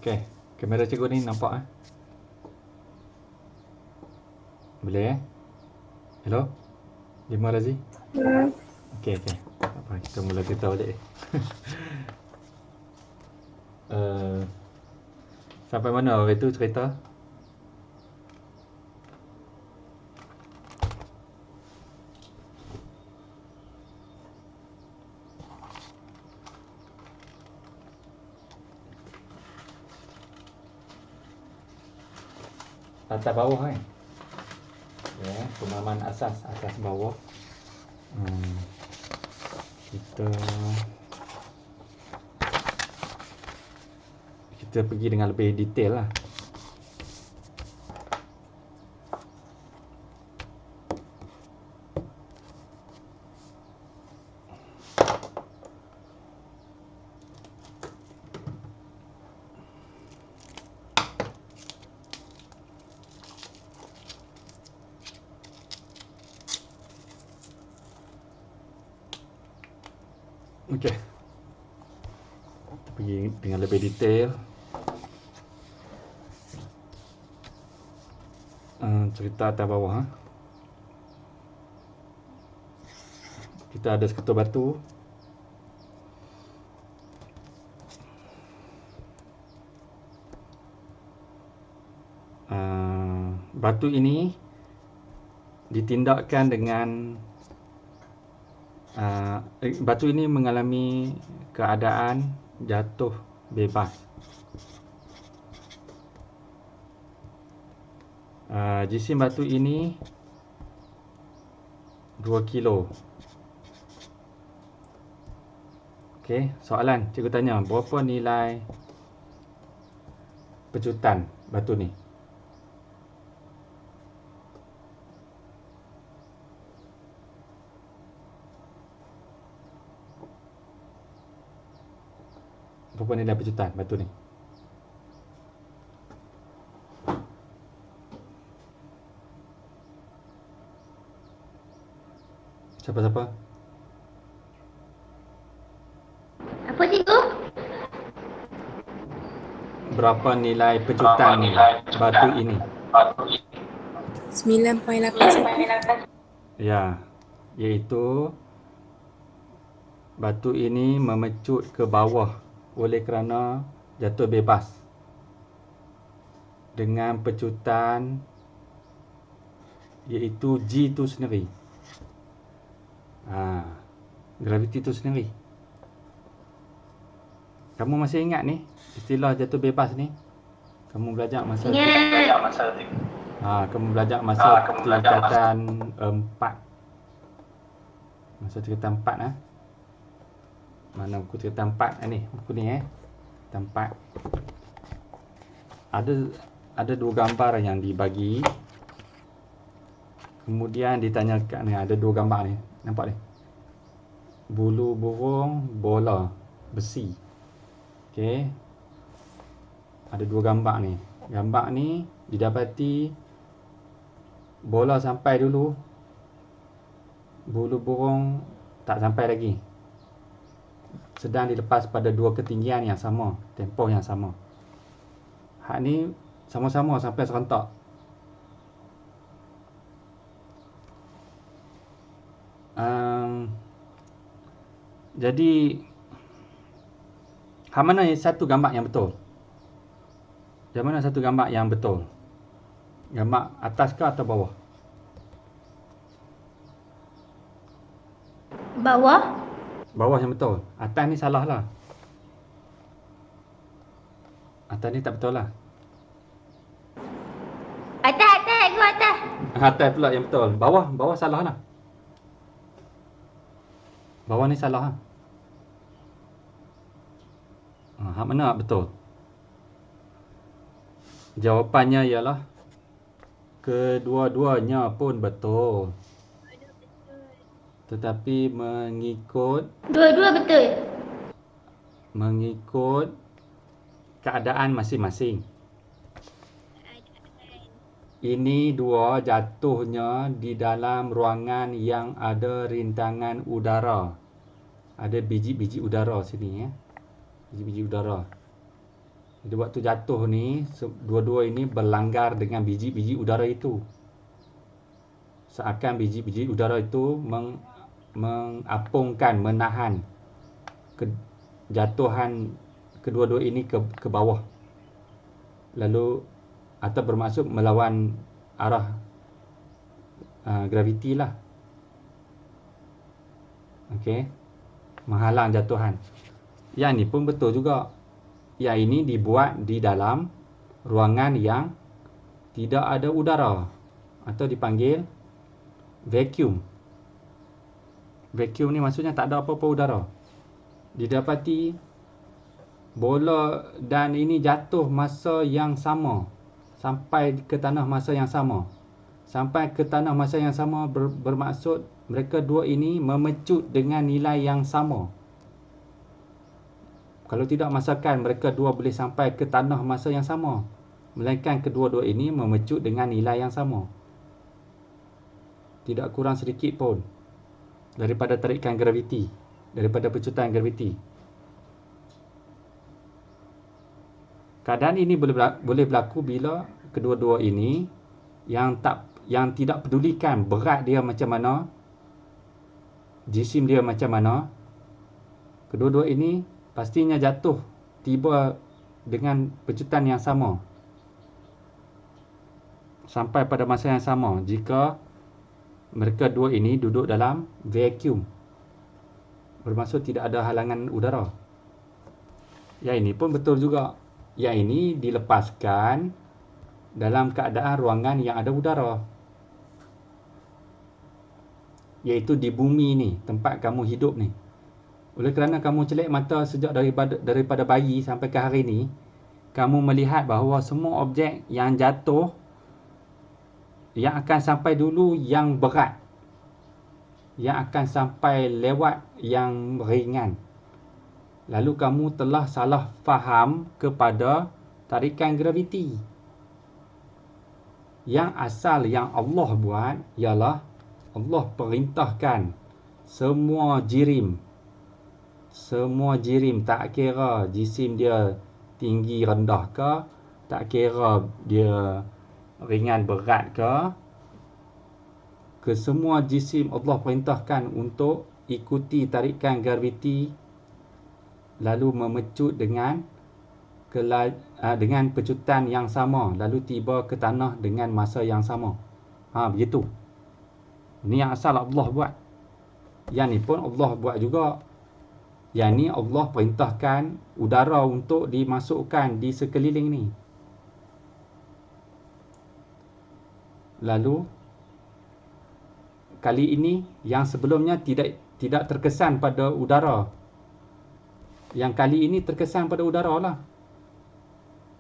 Okey, kamera cikgu ni nampak Boleh Hello? Lima Razi? Okey, okey. Tak apa, kita mula cerita balik. uh, Sampai mana hari tu cerita? Atas bawah kan? Ya, pemahaman asas bawah. Kita pergi dengan lebih detail lah. Okey. Kita pergi dengan lebih detail. Cerita atas bawah. Kita ada seketul batu. Batu ini ditindakkan dengan batu ini mengalami keadaan jatuh bebas. Jisim batu ini 2 kilo. Okey, soalan cikgu tanya, berapa nilai pecutan batu ni? Berapa nilai pecutan batu ni? Siapa-siapa? Apa cikgu? Berapa nilai pecutan batu ini? 9.81. Ya, iaitu batu ini memecut ke bawah oleh kerana jatuh bebas dengan pecutan iaitu G tu sendiri. Graviti tu sendiri. Kamu masih ingat ni istilah jatuh bebas ni? Kamu belajar masa kamu belajar masa tingkatan 4. Masa tingkatan 4 Mana buku tingkatan 4 ni? Buku ni tingkatan 4. Ada dua gambar yang dibagi. Kemudian ditanyakan ni, ada dua gambar ni. Nampak ni? Bulu burung, bola besi. Okey. Ada dua gambar ni. Gambar ni didapati bola sampai dulu, bulu burung tak sampai lagi. Sedang dilepas pada dua ketinggian yang sama, tempoh yang sama. Hak ni sama-sama sampai serentak. Jadi hak mana satu gambar yang betul? Yang mana satu gambar yang betul? Gambar atas ke atau bawah? Bawah. Bawah yang betul. Atas ni salah lah. Atas ni tak betul lah. Atas, cikgu atas. Atas pula yang betul. Bawah salah lah. Bawah ni salah lah. Hak mana betul? Jawapannya ialah kedua-duanya pun betul. Tetapi mengikut keadaan masing-masing. Ini dua jatuhnya di dalam ruangan yang ada rintangan udara. Ada biji-biji udara sini Biji-biji udara. Jadi waktu jatuh ni, dua-dua ini berlanggar dengan biji-biji udara itu. Seakan biji-biji udara itu mengapungkan, menahan jatuhan kedua-dua ini ke bawah. Lalu atau bermaksud melawan arah graviti lah. Okey. Menghalang jatuhan. Yang ni pun betul juga. Yang ini dibuat di dalam ruangan yang tidak ada udara atau dipanggil vacuum. Vacuum ni maksudnya tak ada apa-apa udara. Didapati bola dan ini jatuh masa yang sama, sampai ke tanah masa yang sama. Sampai ke tanah masa yang sama bermaksud mereka dua ini memecut dengan nilai yang sama. Kalau tidak, masakan mereka dua boleh sampai ke tanah masa yang sama, melainkan kedua-dua ini memecut dengan nilai yang sama. Tidak kurang sedikit pun daripada tarikan graviti, daripada pecutan graviti. Keadaan ini boleh berlaku bila kedua-dua ini yang tidak pedulikan berat dia macam mana, jisim dia macam mana, kedua-dua ini pastinya jatuh tiba dengan pecutan yang sama sampai pada masa yang sama jika mereka dua ini duduk dalam vacuum. Bermaksud tidak ada halangan udara. Yang ini pun betul juga. Yang ini dilepaskan dalam keadaan ruangan yang ada udara. Iaitu di bumi ni, tempat kamu hidup ni. Oleh kerana kamu celik mata sejak daripada bayi sampai ke hari ini, kamu melihat bahawa semua objek yang jatuh, yang akan sampai dulu yang berat, yang akan sampai lewat yang ringan. Lalu kamu telah salah faham kepada tarikan graviti. Yang asal yang Allah buat ialah Allah perintahkan semua jirim, tak kira jisim dia tinggi rendah ke, tak kira dia ringan berat ke semua jisim Allah perintahkan untuk ikuti tarikan graviti, lalu memecut dengan pecutan yang sama, lalu tiba ke tanah dengan masa yang sama. Begitu. Ini yang asal Allah buat. Yang ni pun Allah buat juga. Yang ni Allah perintahkan udara untuk dimasukkan di sekeliling ni. Lalu kali ini yang sebelumnya tidak terkesan pada udara. Yang kali ini terkesan pada udara lah.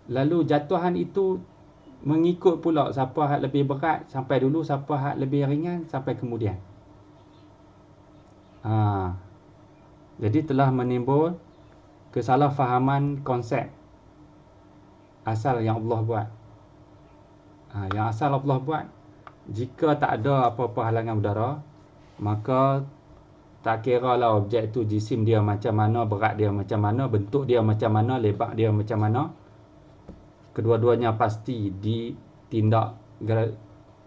Lalu jatuhan itu mengikut pula siapa hak lebih berat sampai dulu, siapa hak lebih ringan sampai kemudian. Jadi telah menimbul kesalahfahaman konsep asal yang Allah buat. Yang asal Allah buat, jika tak ada apa-apa halangan udara, maka tak kira lah objek tu jisim dia macam mana, berat dia macam mana, bentuk dia macam mana, lebar dia macam mana, kedua-duanya pasti ditindak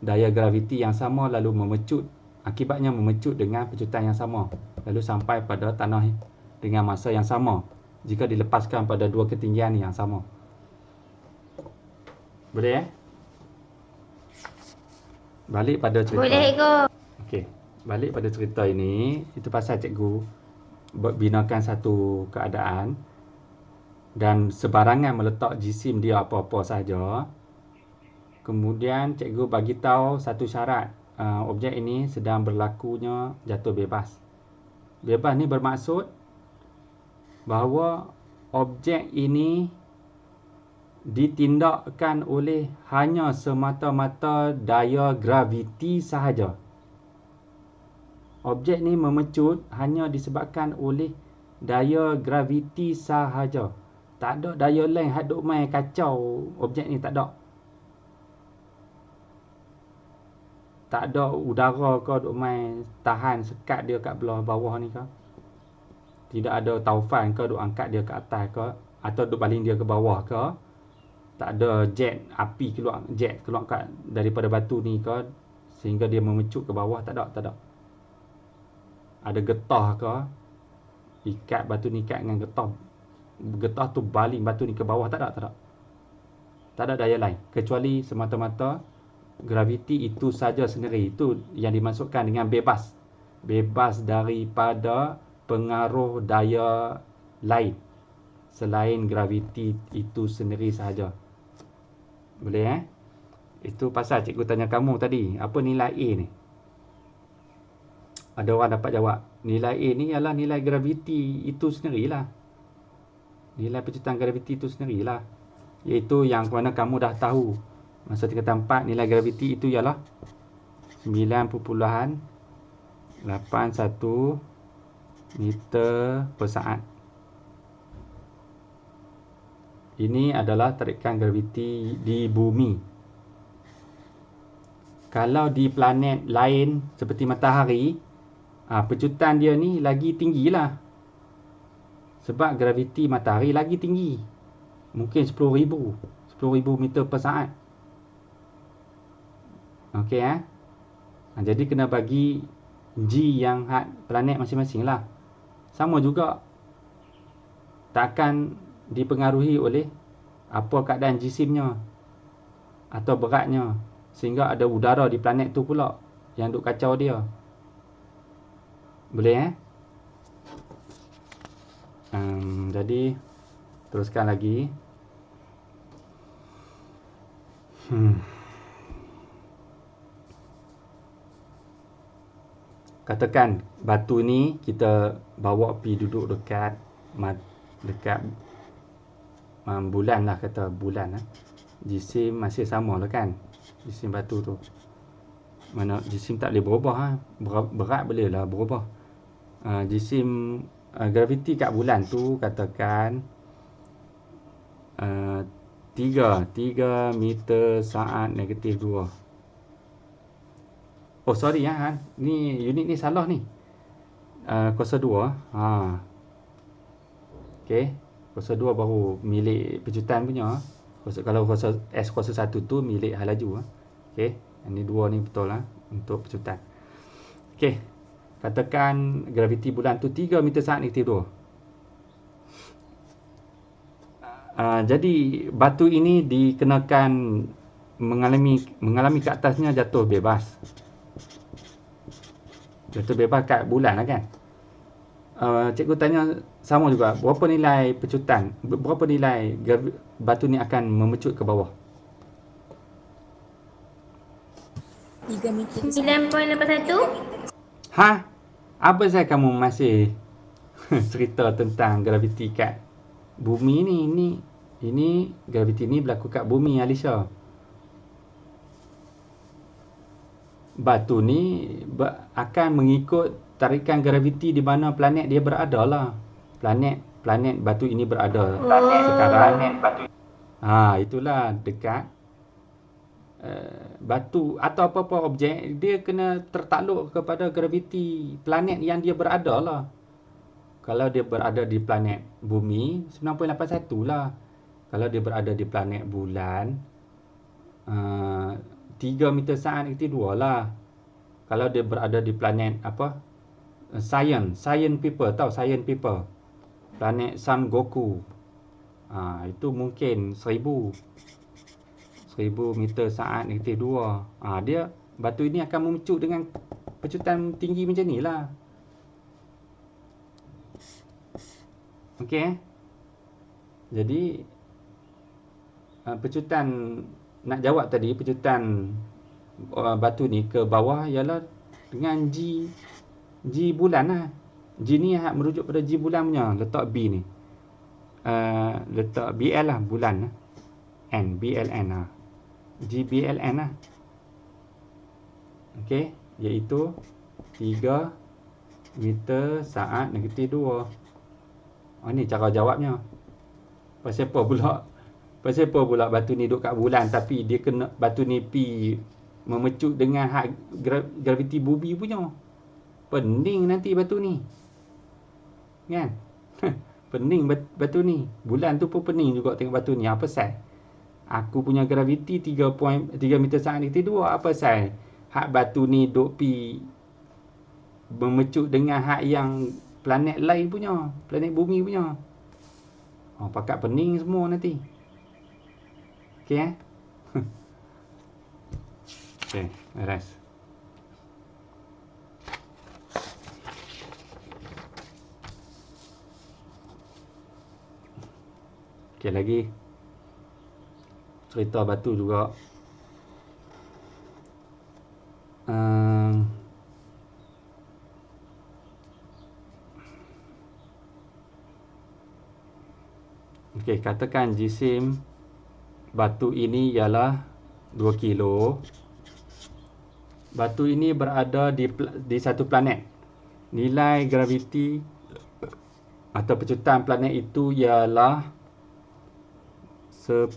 daya graviti yang sama, lalu memecut. Akibatnya memecut dengan pecutan yang sama, lalu sampai pada tanah dengan masa yang sama jika dilepaskan pada dua ketinggian yang sama. Boleh Balik pada cerita. Boleh go. Okey, balik pada cerita ini, itu pasal cikgu binakan satu keadaan dan sebarangan meletak jisim dia apa-apa sahaja. Kemudian cikgu bagi tahu satu syarat, objek ini sedang berlakunya jatuh bebas. Bebas ni bermaksud bahawa objek ini ditindakkan oleh hanya semata-mata daya graviti sahaja. Objek ni memecut hanya disebabkan oleh daya graviti sahaja. Tak ada daya lain hak duk main kacau objek ni, tak ada. Tak ada udara ke duk main tahan sekat dia kat belah bawah ni ke. Tidak ada taufan ke duk angkat dia ke atas ke. atau duk baling dia ke bawah ke, tak ada jet api keluar daripada batu ni ke sehingga dia memecut ke bawah, tak ada. Ada getah ke, ikat batu ni ikat dengan getah tu baling batu ni ke bawah, tak ada daya lain kecuali semata-mata graviti itu saja sendiri. Itu yang dimaksudkan dengan bebas daripada pengaruh daya lain selain graviti itu sendiri sahaja. Boleh Itu pasal cikgu tanya kamu tadi, apa nilai A ni? Ada orang dapat jawab, nilai A ni ialah nilai graviti itu sendirilah. Nilai pecutan graviti itu sendirilah. Iaitu yang mana kamu dah tahu masa tingkatan 4, nilai graviti itu ialah 9.81 meter per saat. Ini adalah tarikan graviti di bumi. Kalau di planet lain seperti matahari, pecutan dia ni lagi tinggilah. Sebab graviti matahari lagi tinggi. Mungkin 10,000 meter per saat. Okey jadi kena bagi G yang had planet masing-masing lah. Sama juga, takkan dipengaruhi oleh apa keadaan jisimnya atau beratnya sehingga ada udara di planet tu pula yang duk kacau dia. Boleh jadi teruskan lagi. Katakan batu ni kita bawa pergi duduk dekat bulan lah, kata bulan jisim masih sama lah kan, jisim batu tu. Mana jisim tak boleh berubah berat boleh lah berubah. Jisim graviti kat bulan tu katakan 3 meter saat negatif 2. Oh sorry ni unit ni salah ni. Kuasa 2. Okey, kuasa 2 baru milik pecutan punya. Kalau kuasa S kuasa 1 tu milik hal laju. Okey, ini 2 ni betul untuk pecutan. Okey, katakan graviti bulan tu 3 meter saat negatif 2. Jadi batu ini dikenakan mengalami ke atasnya jatuh bebas. Jatuh bebas kat bulan lah kan. Cikgu tanya sama juga, berapa nilai pecutan, berapa nilai batu ni akan memecut ke bawah? 3 meter. 9.81. Apa saya kamu masih cerita tentang graviti kat bumi ni? Ini graviti ni berlaku kat bumi, Alisha. Batu ni akan mengikut tarikan graviti di mana planet dia berada lah. Planet batu ini berada sekarang. Itulah dekat batu atau apa-apa objek, dia kena tertakluk kepada graviti planet yang dia berada lah. Kalau dia berada di planet bumi 9.81 lah. Kalau dia berada di planet bulan 3 meter saat negatif 2 lah. Kalau dia berada di planet science people, tahu science people, planet Sun Goku, itu mungkin 1000 meter saat negatif 2. Dia batu ini akan memecut dengan pecutan tinggi macam ni lah. Okey. Jadi pecutan, nak jawab tadi, pecutan batu ni ke bawah ialah dengan G bulan lah. G ni merujuk pada G bulan punya. Letak B ni, letak BL lah, bulan N, BLN lah, GBLN lah. Okey, iaitu 3 meter saat negatif 2. Ni cara jawabnya. Pasal apa pula batu ni duduk kat bulan tapi dia kena batu ni pi memecut dengan graviti bumi punya. Pening nanti batu ni. Kan? Pening batu ni. Bulan tu pun pening juga tengok batu ni. Apa pasal? Aku punya graviti 3 meter saat dikti 2. Apa pasal? Hak batu ni duk pi memecut dengan hak yang planet lain punya. Planet bumi punya. Oh, pakat pening semua nanti. Okey Okey, beres. Okey, lagi cerita batu juga. Okey, katakan jisim batu ini ialah 2 kilo. Batu ini berada di satu planet. Nilai graviti atau pecutan planet itu ialah 10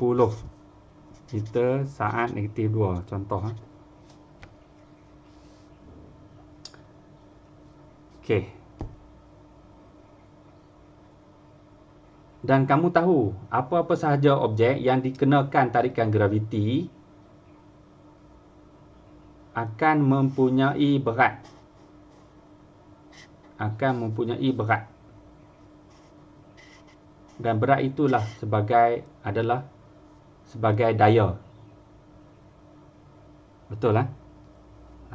meter saat negatif 2. Contoh. Okey. Dan kamu tahu apa-apa sahaja objek yang dikenakan tarikan graviti akan mempunyai berat. Dan berat itulah adalah sebagai daya. Betul lah?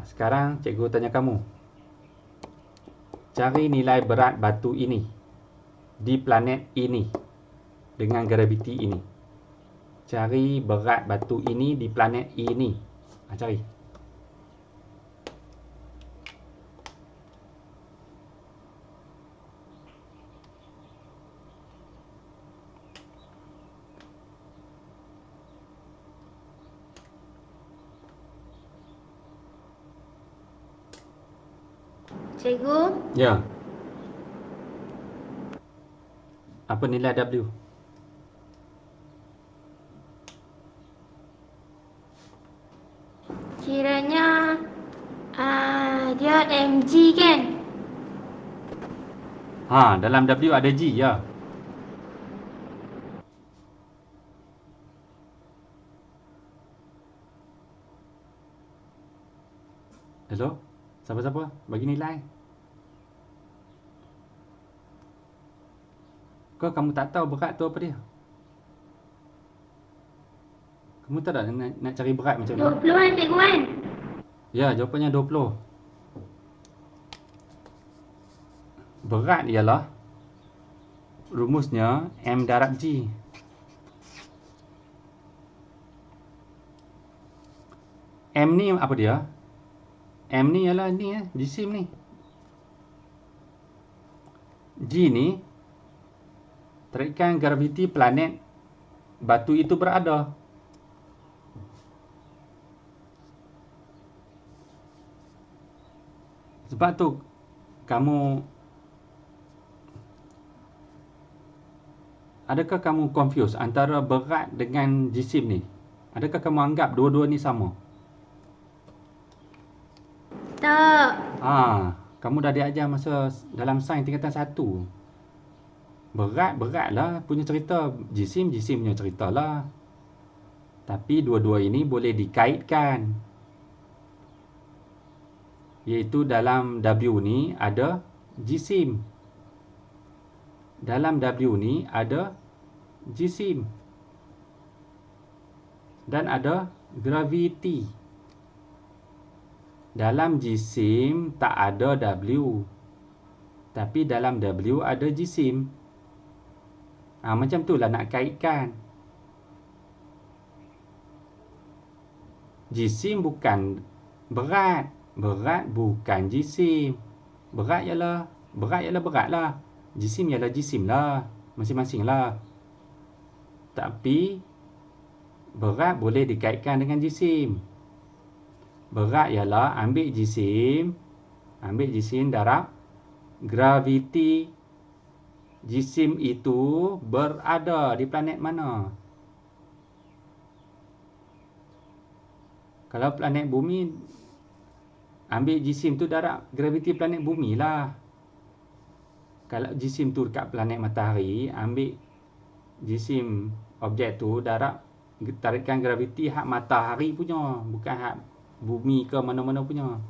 Sekarang cikgu tanya kamu. Cari nilai berat batu ini di planet ini dengan graviti ini. Cari berat batu ini di planet ini. Cari. Cikgu, Ya. Apa nilai W? kiranya dia mg kan? Dalam W ada G, ya. Hello? Siapa-siapa? Bagi nilai. Kamu tak tahu berat tu apa dia? Kamu tahu tak nak cari berat macam mana? 20 kan cikgu kan? Ya, jawapannya 20. Berat ialah rumusnya M darab G. M ni apa dia? M ni ialah ni jisim ni. G ni tarikan graviti planet batu itu berada. Sebab tu adakah kamu confuse antara berat dengan jisim ni? Adakah kamu anggap dua-dua ni sama? Tak. Kamu dah diajar masa dalam sains tingkatan 1. Berat-beratlah punya cerita. Jisim punya cerita lah. Tapi dua-dua ini boleh dikaitkan. Iaitu dalam W ni ada jisim. Dalam W ni ada jisim. Dan ada graviti. Dalam jisim tak ada W. Tapi dalam W ada jisim. Macam itulah nak kaitkan. Jisim bukan berat. Berat bukan jisim. Berat ialah berat lah. Jisim ialah jisim lah. Masing-masing lah. Tapi berat boleh dikaitkan dengan jisim. Berat ialah ambil jisim darab graviti. Jisim itu berada di planet mana? Kalau planet bumi, ambil jisim tu darab graviti planet bumi lah. Kalau jisim tu dekat planet matahari, ambil jisim objek tu darab tarikan graviti hak matahari punya, bukan hak bumi ke mana-mana punya.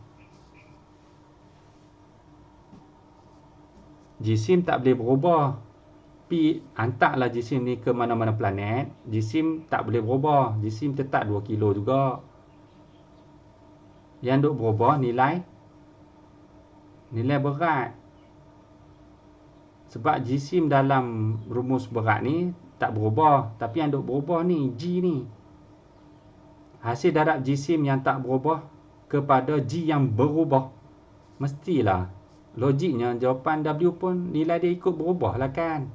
Jisim tak boleh berubah. Pi hantarlah jisim ni ke mana-mana planet, jisim tak boleh berubah. Jisim tetap 2 kilo juga. Yang duk berubah nilai berat. Sebab jisim dalam rumus berat ni tak berubah, tapi yang duk berubah ni G ni. Hasil darab jisim yang tak berubah kepada G yang berubah. Mestilah logiknya jawapan W pun nilai dia ikut berubah lah kan.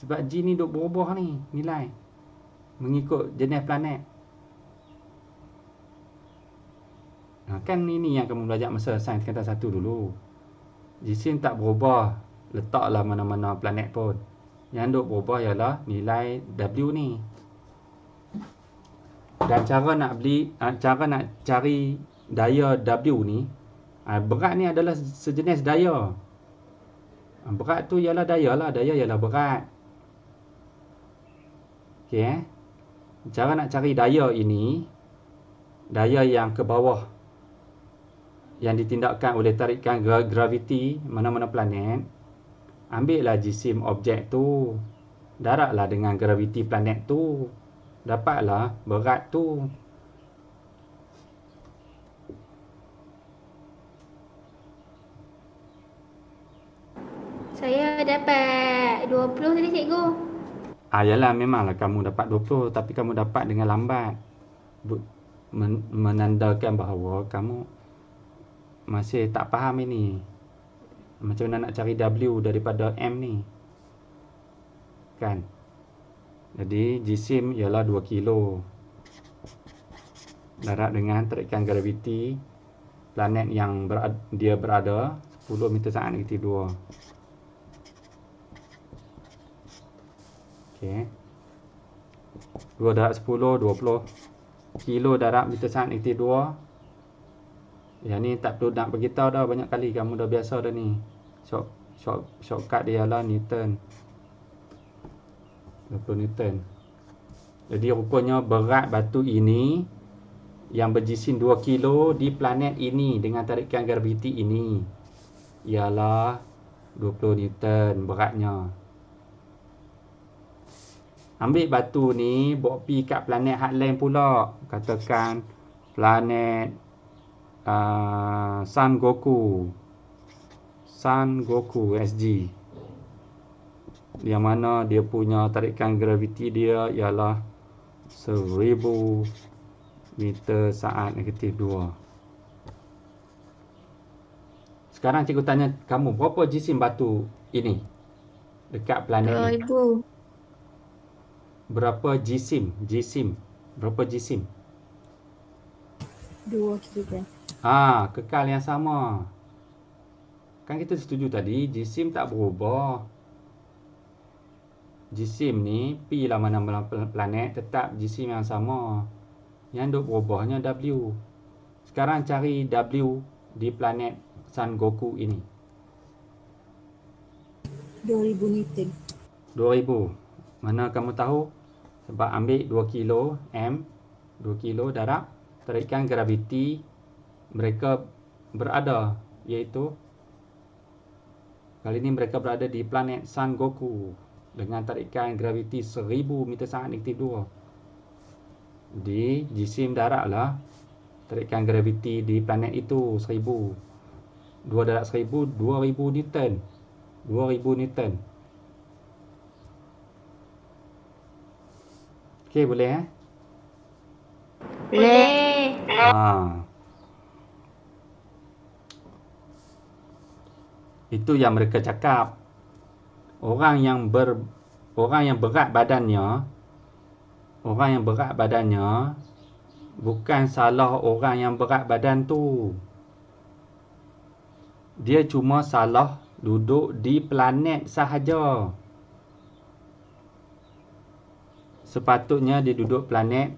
Sebab G ni duk berubah ni nilai mengikut jenis planet. Kan ini yang kamu belajar masa sains tingkatan 1 dulu. Jisim tak berubah, letaklah mana-mana planet pun. Yang duk berubah ialah nilai W ni. Dan cara nak cari daya W ni, berat ni adalah sejenis daya. Berat tu ialah daya lah, daya ialah berat. Okey Cara nak cari daya ini, daya yang ke bawah yang ditindakkan oleh tarikan graviti mana-mana planet, ambillah jisim objek tu, darablah dengan graviti planet tu, dapatlah berat tu. Saya dapat 20 tadi cikgu. Yalah, memanglah kamu dapat 20, tapi kamu dapat dengan lambat. Menandakan bahawa kamu masih tak faham ini. Macam mana nak cari W daripada M ni. Kan? Jadi, jisim ialah 2 kilo. Darab dengan tarikan graviti planet yang dia berada 10 meter saat negatif 2. Okey. 2 darab 10, 20 kilo darab meter saat negatif 2. Yang ni tak perlu nak beritahu dah, banyak kali kamu dah biasa dah ni. Shortcut dia ialah Newton. 20 Newton. Jadi rupanya berat batu ini yang berjisim 2 kilo di planet ini dengan tarikan graviti ini ialah 20 Newton beratnya. Ambil batu ni, bawa pi kat planet hak lain pula. Katakan planet Sun Goku SG, yang mana dia punya tarikan graviti dia ialah 1000 meter saat negatif 2. Sekarang cikgu tanya kamu, berapa jisim batu ini dekat planet ni? 2000. Berapa jisim? Berapa jisim? 2 kilogram. Kekal yang sama. Kan kita setuju tadi, jisim tak berubah. Jisim ni, pi lah mana-mana planet, tetap jisim yang sama. Yang duk berubahnya W. Sekarang cari W di planet Sun Goku ini. 2000 Newton. 2000. Mana kamu tahu? Sebab ambil 2 kilo M, 2 kilo darab tarikan graviti mereka berada, iaitu kali ini mereka berada di planet Sun Goku dengan tarikan graviti 1000 meter saat negatif 2. Di jisim darablah tarikan graviti di planet itu 1000. 2 darab 1000, 2000 Newton. 2000 Newton. Okey, boleh Boleh. Itu yang mereka cakap. Orang yang berat badannya bukan salah orang yang berat badan tu. Dia cuma salah duduk di planet sahaja. Sepatutnya dia duduk planet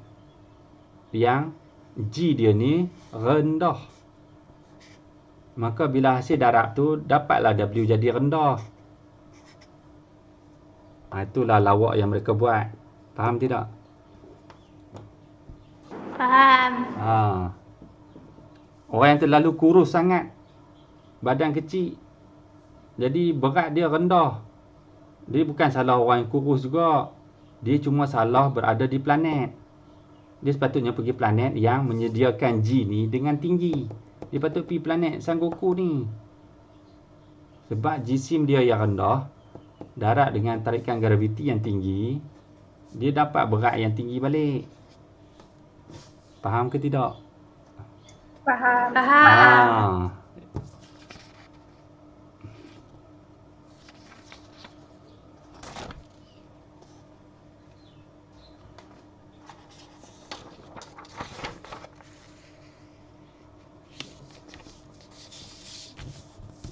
yang G dia ni rendah. Maka bila hasil darab tu, dapatlah W jadi rendah. Itulah lawak yang mereka buat. Faham tidak? Faham. Orang yang terlalu kurus sangat, badan kecil, jadi berat dia rendah. Dia bukan salah orang yang kurus juga. Dia cuma salah berada di planet. Dia sepatutnya pergi planet yang menyediakan G ni dengan tinggi. Dia patut pergi planet Sangoku ni. Sebab jisim dia yang rendah, darat dengan tarikan graviti yang tinggi, dia dapat berat yang tinggi balik. Faham ke tidak? Faham. Faham.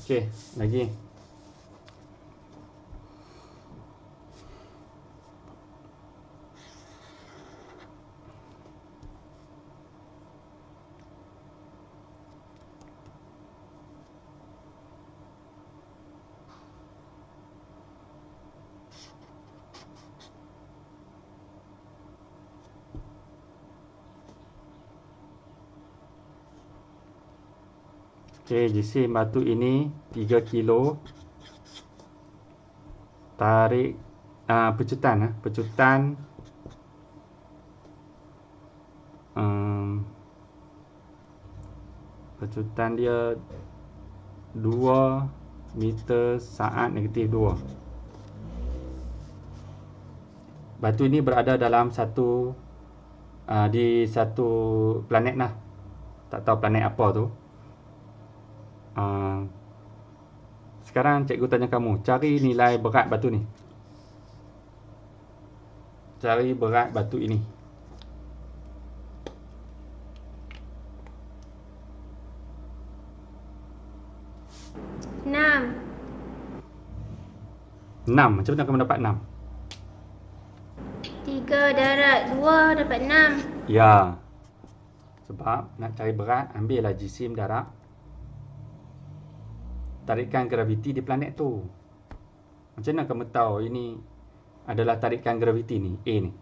Okey, lagi. Okey, jisim batu ini 3 kilo. Tarik pecutan pecutan dia 2 meter saat negatif 2. Batu ini berada dalam di satu planet lah. Tak tahu planet apa tu. Sekarang cikgu tanya kamu, cari nilai berat batu ni. Cari berat batu ini. Enam. 6. Macam mana kamu dapat 6? 3 darat 2 dapat 6. Ya. Sebab nak cari berat, ambillah jisim darab tarikan graviti di planet tu. Macam mana kamu tahu ini adalah tarikan graviti ni, A ni?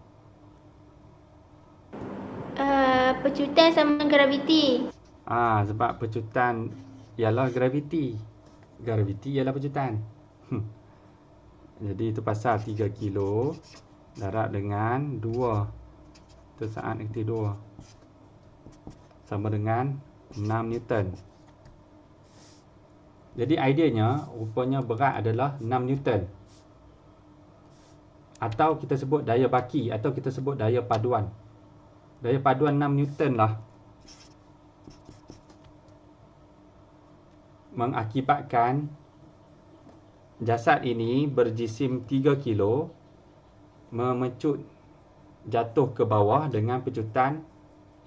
Pecutan sama graviti. Sebab pecutan ialah graviti. Graviti ialah pecutan. Jadi itu pasal 3 kilo darab dengan 2 saat negatif 2 sama dengan 6 Newton. Jadi ideanya rupanya berat adalah 6 Newton. Atau kita sebut daya baki, atau kita sebut daya paduan. Daya paduan 6 Newton lah mengakibatkan jasad ini berjisim 3 kilo memecut jatuh ke bawah dengan pecutan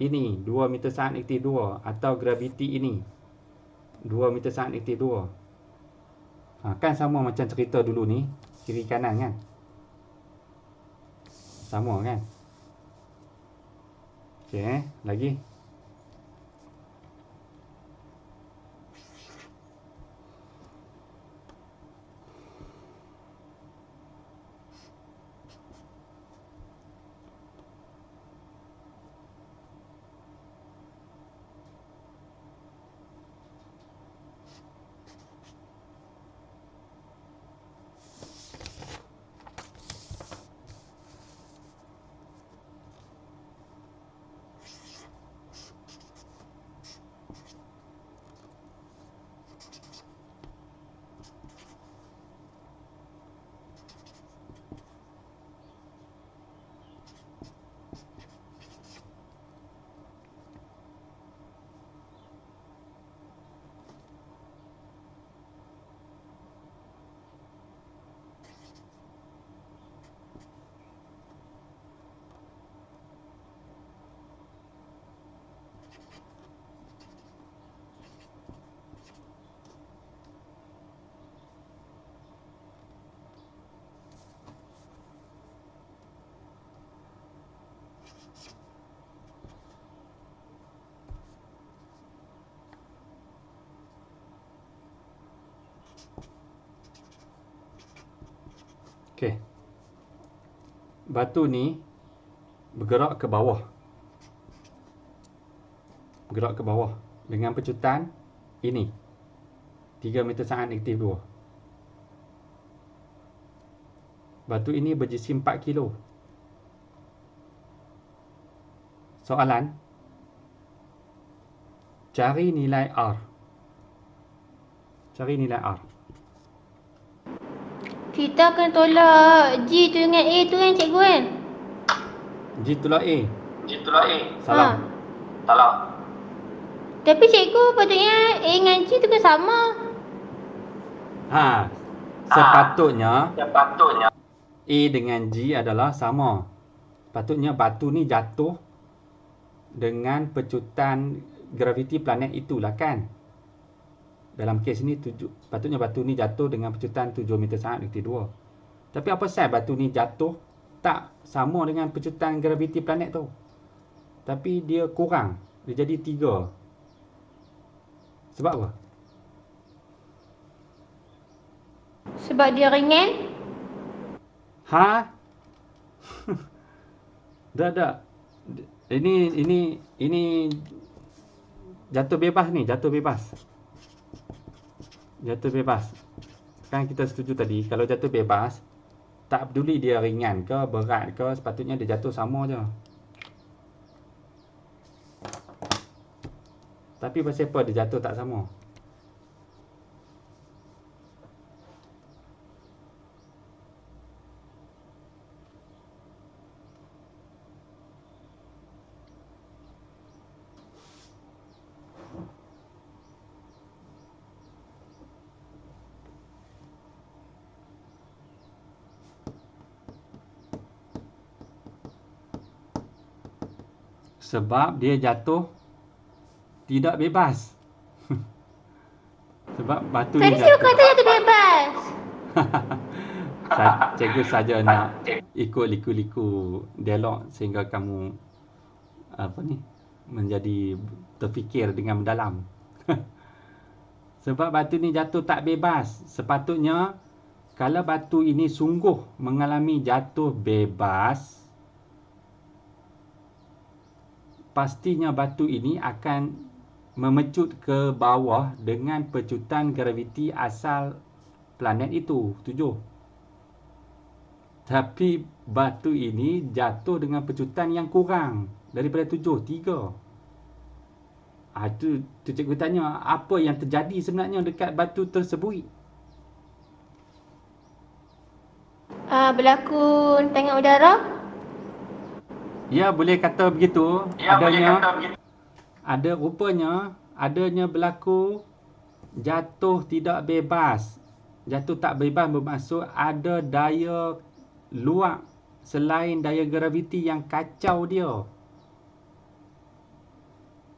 ini 2 meter saat negatif 2 atau graviti ini 2 meter saat negatif 2. Kan sama macam cerita dulu ni, kiri kanan kan? Sama kan? Okey, lagi. Okey. Batu ni bergerak ke bawah. Bergerak ke bawah dengan pecutan ini. 3 meter saat -2. Batu ini berjisim 4 kilo. Soalan, cari nilai R. Cari nilai R. Kita akan tolak G tu dengan A tu kan cikgu kan? G tolak A. Salah. Tapi cikgu patutnya A dengan G tu kan sama. Sepatutnya A dengan G adalah sama. Patutnya batu ni jatuh dengan pecutan graviti planet itulah kan. Dalam kes ni patutnya batu ni jatuh dengan pecutan 7 meter saat -2. Tapi apa sebab batu ni jatuh tak sama dengan pecutan graviti planet tu. Tapi dia kurang. Dia jadi 3. Sebab apa? Sebab dia ringan. Dah. Ini jatuh bebas ni, jatuh bebas. Kan kita setuju tadi, kalau jatuh bebas, tak peduli dia ringan ke, berat ke, sepatutnya dia jatuh sama je. Tapi pasal apa dia jatuh tak sama? Sebab dia jatuh tidak bebas. Sebab batu ni Tadi cikgu jatuh. kata jatuh bebas. Cikgu saja nak ikut liku-liku dialog sehingga kamu menjadi terfikir dengan mendalam. Sebab batu ni jatuh tak bebas. Sepatutnya kalau batu ini sungguh mengalami jatuh bebas, pastinya batu ini akan memecut ke bawah dengan pecutan graviti asal planet itu, 7. Tapi batu ini jatuh dengan pecutan yang kurang daripada 7, 3. Tu cikgu tanya, apa yang terjadi sebenarnya dekat batu tersebut? Berlaku tangan udara. Ya, boleh kata begitu. Rupanya adanya berlaku jatuh tidak bebas. Jatuh tak bebas bermaksud ada daya luar selain daya graviti yang kacau dia.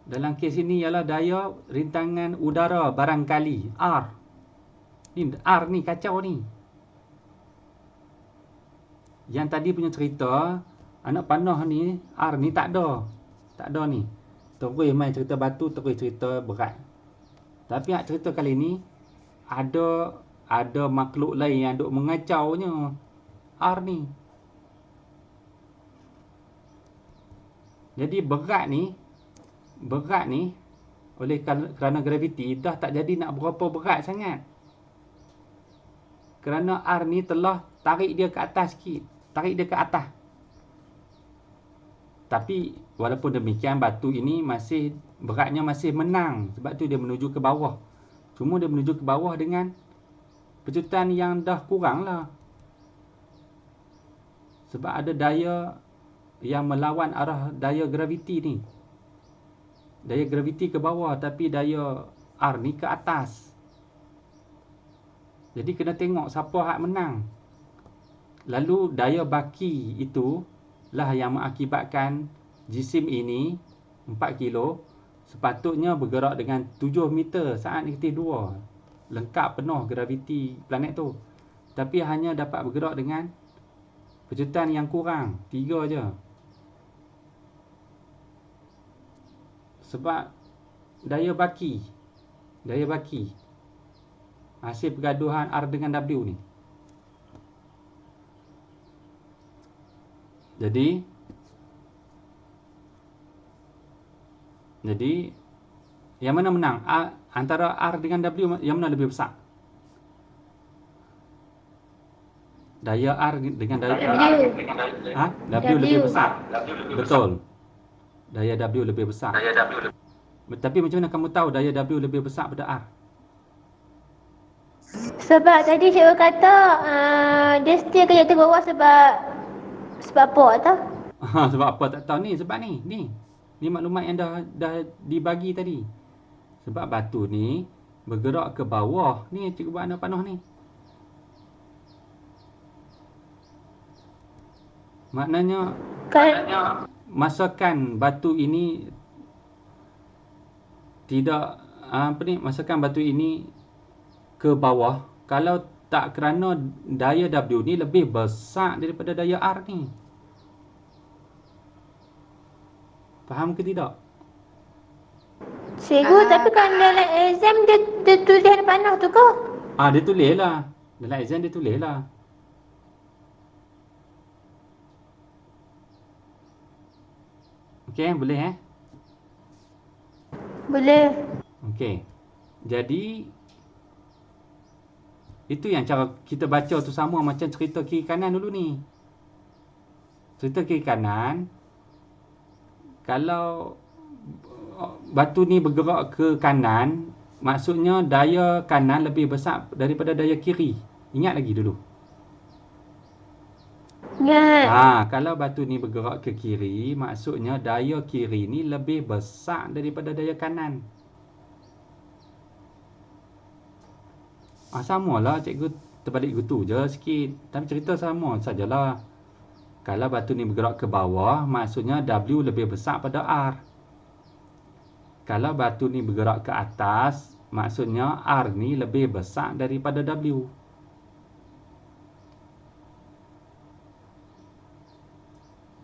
Dalam kes ini ialah daya rintangan udara barangkali, R. R ni kacau ni. Yang tadi punya cerita, anak panah ni, R ni tak ada. Tak ada ni. Terus main cerita batu, terus cerita berat. Tapi cerita kali ni, ada makhluk lain yang duk mengacaunya R ni. Jadi berat ni oleh kerana graviti dah tak jadi nak berapa berat sangat. Kerana R ni telah tarik dia ke atas sikit. Tarik dia ke atas. Tapi walaupun demikian batu ini beratnya masih menang. Sebab tu dia menuju ke bawah. Cuma dia menuju ke bawah dengan pecutan yang dah kurang lah. Sebab ada daya yang melawan arah daya graviti ni. Daya graviti ke bawah tapi daya R ni ke atas. Jadi kena tengok siapa hak menang. Lalu daya baki itu lah yang mengakibatkan jisim ini 4 kilo sepatutnya bergerak dengan 7 meter saat -2. Lengkap penuh graviti planet tu. Tapi hanya dapat bergerak dengan pecutan yang kurang, 3 je. Sebab daya baki hasil pergaduhan R dengan W ni. Jadi yang mana menang? Antara R dengan W, yang mana lebih besar? Daya R dengan daya W lebih besar. Betul. Daya W lebih besar. Tapi macam mana kamu tahu daya W lebih besar pada R? Sebab tadi cikgu kata dia still kena ke bawah sebab apa tau? Sebab apa tak tahu ni? Sebab ni maklumat yang dah dibagi tadi. Sebab batu ni bergerak ke bawah. Ni cikgu buat panah ni. Maknanya masakan batu ini tidak masakan batu ini ke bawah kalau tak kerana daya W ni lebih besar daripada daya R ni. Faham ke tidak? Cikgu, tapi kan dalam exam dia tulis panah tu ke? Dia tulis lah. Dalam exam dia tulis lah. Okey, boleh Boleh. Okey. Jadi itu yang cara kita baca tu sama macam cerita kiri kanan dulu ni. Cerita kiri kanan, kalau batu ni bergerak ke kanan, maksudnya daya kanan lebih besar daripada daya kiri. Ingat lagi dulu. Ingat. Kalau batu ni bergerak ke kiri, maksudnya daya kiri ni lebih besar daripada daya kanan. Samalah, cikgu terbalik gitu je sikit. Tapi cerita sama sajalah. Kalau batu ni bergerak ke bawah, maksudnya W lebih besar pada R. Kalau batu ni bergerak ke atas, maksudnya R ni lebih besar daripada W.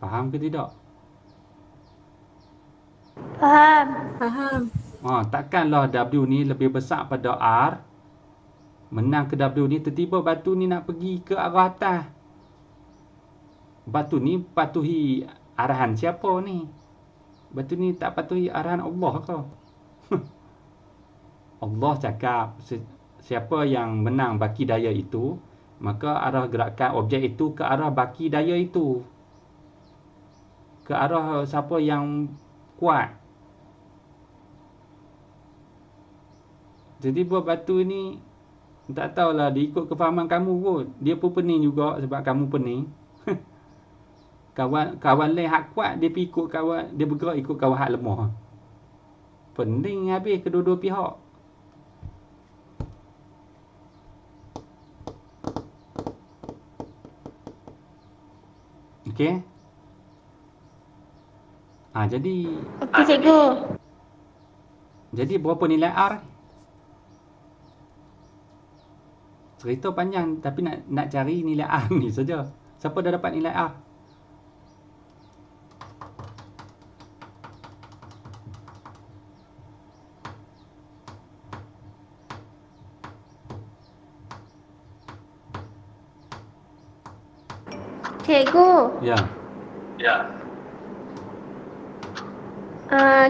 Faham ke tidak? Faham. Takkanlah W ni lebih besar pada R, menang ke W ni, tiba-tiba batu ni nak pergi ke arah atas. Batu ni patuhi arahan siapa ni? Batu ni tak patuhi arahan Allah ke? Allah cakap siapa yang menang baki daya itu, maka arah gerakan objek itu ke arah baki daya itu. Ke arah siapa yang kuat. Jadi buat batu ni tak tahulah dia ikut kefahaman kamu kot. Dia pun pening juga sebab kamu pening. Kawan lain hak kuat dia ikut kawan, dia bergerak ikut kawan hak lemah. Pening habis kedua-dua pihak. Okey. Jadi Okey, cikgu. Jadi berapa nilai R? Cerita panjang tapi nak cari nilai R ni saja. Siapa dah dapat nilai R? Cikgu. Ya.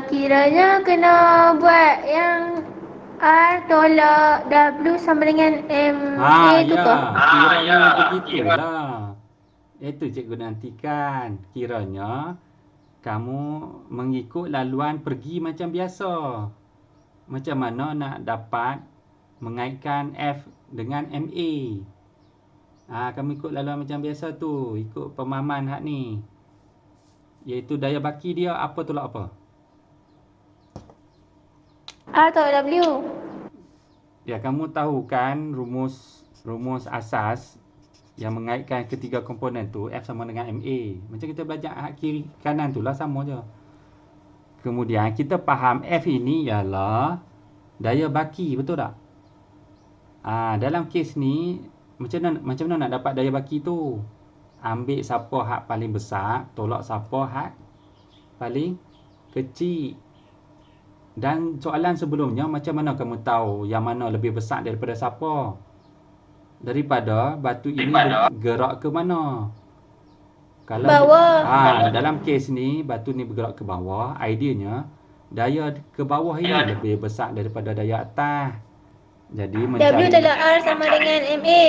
Kiranya kena buat yang R tolak W sama dengan MA tu ke? Kiranya begitulah. Itu cikgu nantikan. Kiranya kamu mengikut laluan pergi macam biasa. Macam mana nak dapat mengaitkan F dengan MA. Kamu ikut laluan macam biasa tu. Ikut pemahaman hak ni. Iaitu daya baki dia apa tolak apa? R tolak W. Ya, kamu tahu kan rumus asas yang mengaitkan ketiga komponen tu F sama dengan MA. Macam kita belajar hak kiri kanan tu lah sama je. Kemudian kita faham F ini ialah daya baki, betul tak? Dalam kes ni macam mana nak dapat daya baki tu? Ambil siapa hak paling besar, tolak siapa hak paling kecil. Dan soalan sebelumnya, macam mana kamu tahu yang mana lebih besar daripada siapa? Daripada batu ini gerak ke mana? Kalau Bawah. dalam kes ni batu ni bergerak ke bawah, ideanya daya ke bawah ini lebih besar daripada daya atas. Jadi W mencari tolak R sama dengan MA.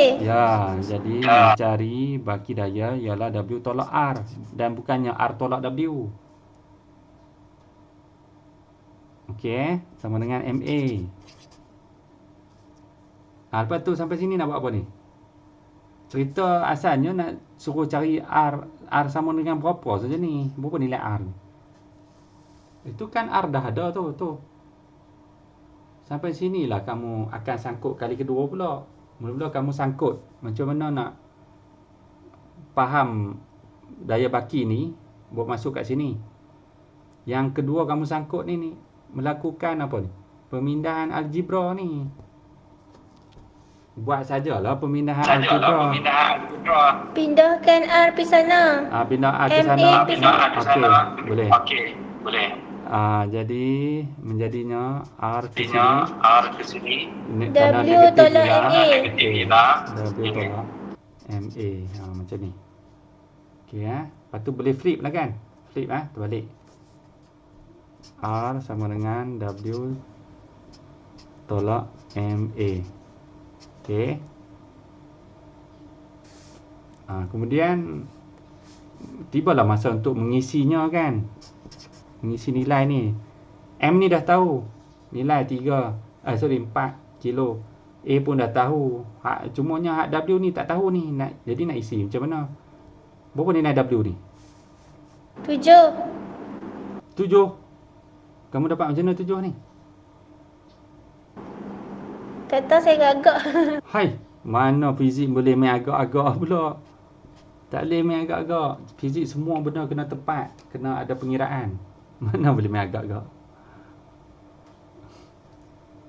jadi mencari baki daya ialah W tolak R dan bukannya R tolak W. Okey, sama dengan MA. Lepas tu sampai sini nak buat apa ni? Cerita asalnya nak suruh cari R sama dengan berapa saja ni. Berapa nilai R ni? Itu kan R dah ada tu. Sampai sinilah kamu akan sangkut kali kedua pula. Mula-mula kamu sangkut macam mana nak faham daya baki ni buat masuk kat sini. Yang kedua kamu sangkut ni melakukan apa ni? Pemindahan algebra ni. Buat sajalah pemindahan algebra. Pindahkan R pergi sana. Pindah R ke MA sana. pergi sana. Okey, boleh. Jadi menjadinya R ke sini. Kerana W negatif tolak ialah MA. W tolak MA. Macam ni. Okey Lepas tu boleh flip lah kan? Flip terbalik. R sama dengan W tolak MA. Okey. Kemudian tibalah masa untuk mengisinya kan. Mengisi nilai ni. M ni dah tahu. Nilai 4 kilo. A pun dah tahu. Cumanya W ni tak tahu ni. Jadi nak isi macam mana? Berapa nilai W ni? 7. 7. Kamu dapat macam mana 7 ni? Tak tahu, saya gagak. Hai, mana fizik boleh main agak-agak pula? Tak boleh main agak-agak. Fizik semua benda kena tepat, kena ada pengiraan. Mana boleh main agak-agak?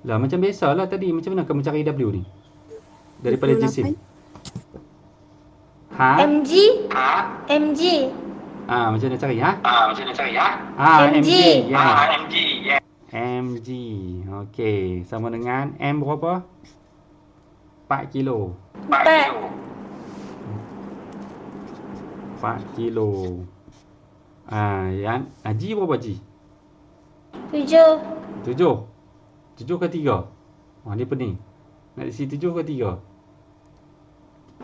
Lah macam biasalah tadi, macam mana kamu cari W ni? Daripada jisim. MG. MG. Macam mana cari MG. Yes. MG. Okey, sama dengan M berapa? 4 kilo. 4 kilo. Yang G berapa G? 7. 7 ke 3? Ni pening. Nak isi 7 ke 3?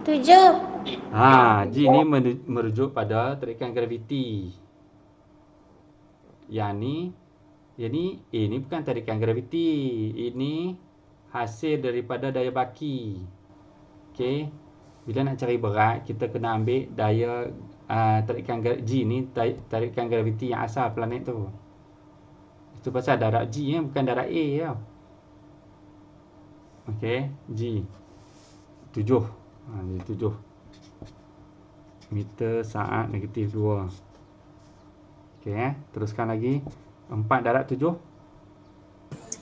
7. G ni merujuk pada tarikan graviti. Yang ni ni bukan tarikan graviti. Ini hasil daripada daya baki. Okey. Bila nak cari berat, kita kena ambil daya tarikan G ni, tarikan graviti yang asal planet tu. Itu pasal darab G bukan darab A tau. Okey, G 7. Ni 7 meter saat negatif 2. Okey teruskan lagi. 4 darab 7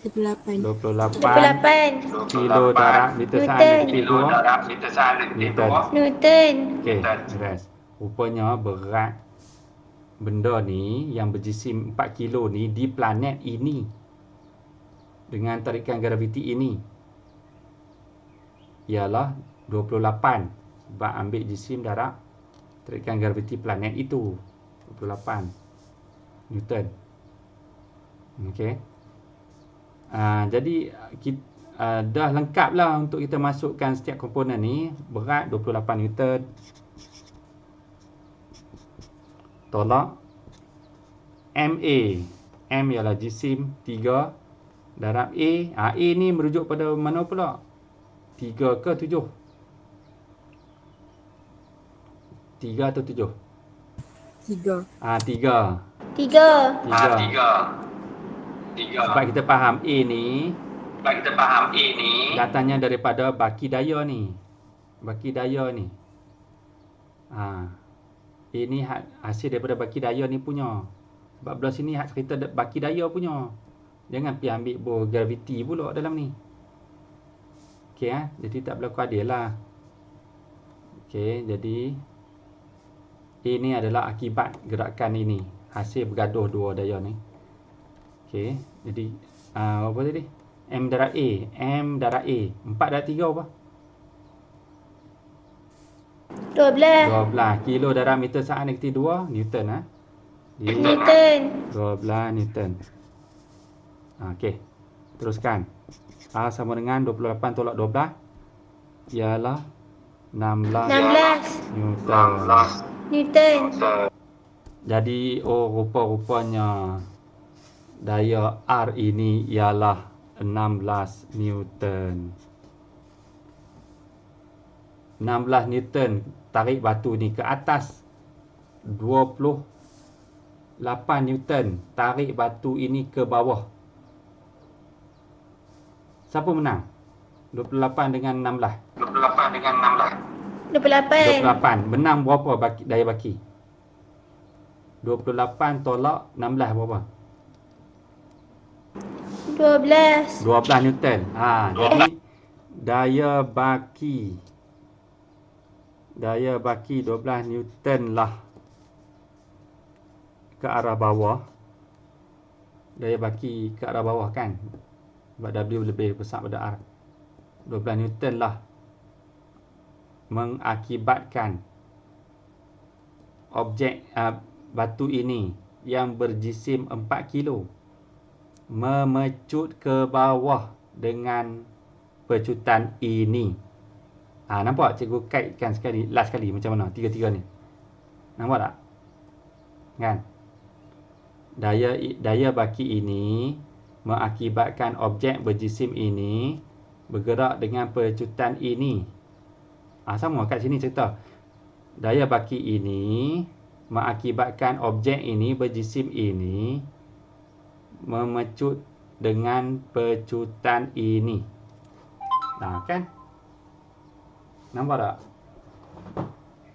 28 kilo darab meter saat negatif 2 Newton. Okey, beres. Rupanya berat benda ni yang berjisim 4 kilo ni di planet ini dengan tarikan graviti ini ialah 28 sebab ambil jisim darab tarikan graviti planet itu 28 Newton. Okey. Jadi dah lengkap lah untuk kita masukkan setiap komponen ni. Berat 28 Newton tolak MA. M ialah jisim 3 darab A. A ni merujuk pada mana pula? 3 ke 7? 3 atau 7? 3. 3. Sebab kita faham A ni datangnya daripada baki daya ni. Baki daya ni. A ni hasil daripada baki daya ni punya. Sebab belah sini cerita baki daya punya. Jangan pergi ambil bor graviti pula dalam ni. Okey jadi tak berlaku adil lah. Okey, jadi ini adalah akibat gerakan ini. Hasil bergaduh dua daya ni. Okey, jadi apa tadi? M darab A. M darab A. 4 darab 3 apa? 12. 12. Kilo darab meter saat negatif 2 Newton Newton. 12 Newton. Okey. Teruskan. A sama dengan 28 tolak 12 ialah 16 Newton. Newton. Jadi rupa-rupanya daya R ini ialah 16 Newton. 16 Newton tarik batu ni ke atas. 28 Newton tarik batu ini ke bawah. Siapa menang? 28 dengan 16. 28. Menang berapa daya baki? 28 tolak 16 berapa? 12. 12 Newton. Jadi daya baki 12 Newton lah ke arah bawah. Daya baki ke arah bawah kan? Sebab W lebih besar pada R. 12 Newton lah mengakibatkan objek batu ini yang berjisim 4 kilo memecut ke bawah dengan pecutan ini. Nampak cikgu kaitkan sekali, last sekali macam mana tiga-tiga ni. Nampak tak? Kan? Daya baki ini mengakibatkan objek berjisim ini bergerak dengan pecutan ini. Sama kat sini cerita. Daya baki ini mengakibatkan objek ini berjisim ini memecut dengan pecutan ini. Kan? Nampak tak?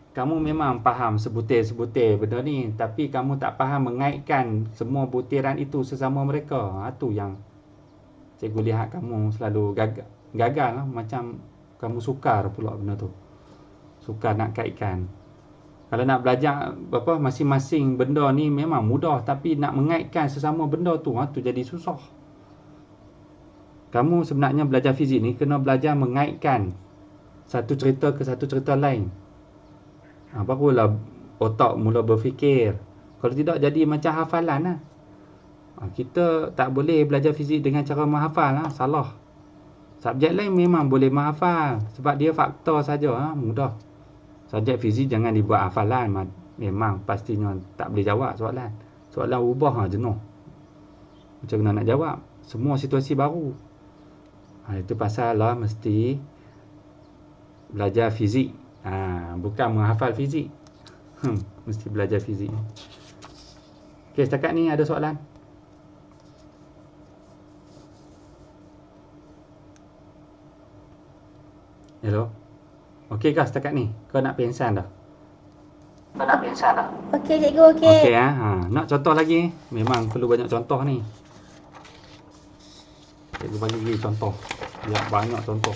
Kamu memang faham sebutir-sebutir benda ni, tapi kamu tak faham mengaitkan semua butiran itu sesama mereka. Itu yang cikgu lihat kamu selalu gagal lah. Macam kamu sukar pula benda tu. Sukar nak kaitkan. Kalau nak belajar masing-masing benda ni memang mudah, tapi nak mengaitkan sesama benda tu jadi susah. Kamu sebenarnya belajar fizik ni kena belajar mengaitkan satu cerita ke satu cerita lain. Barulah otak mula berfikir. Kalau tidak jadi macam hafalan lah. Kita tak boleh belajar fizik dengan cara menghafal lah. Salah. Subjek lain memang boleh menghafal sebab dia faktor saja, mudah. Subjek fizik jangan dibuat hafalan. Memang pastinya tak boleh jawab soalan. Soalan ubah jenuh. Macam mana nak jawab? Semua situasi baru. Itu pasal lah mesti belajar fizik. Bukan menghafal fizik. Mesti belajar fizik. Okey, setakat ni ada soalan? Hello? Okey kah setakat ni? Kau nak pensan dah? Okey cikgu, okey. Okey nak contoh lagi? Memang perlu banyak contoh ni. Cikgu bagi lagi contoh. Biar banyak contoh.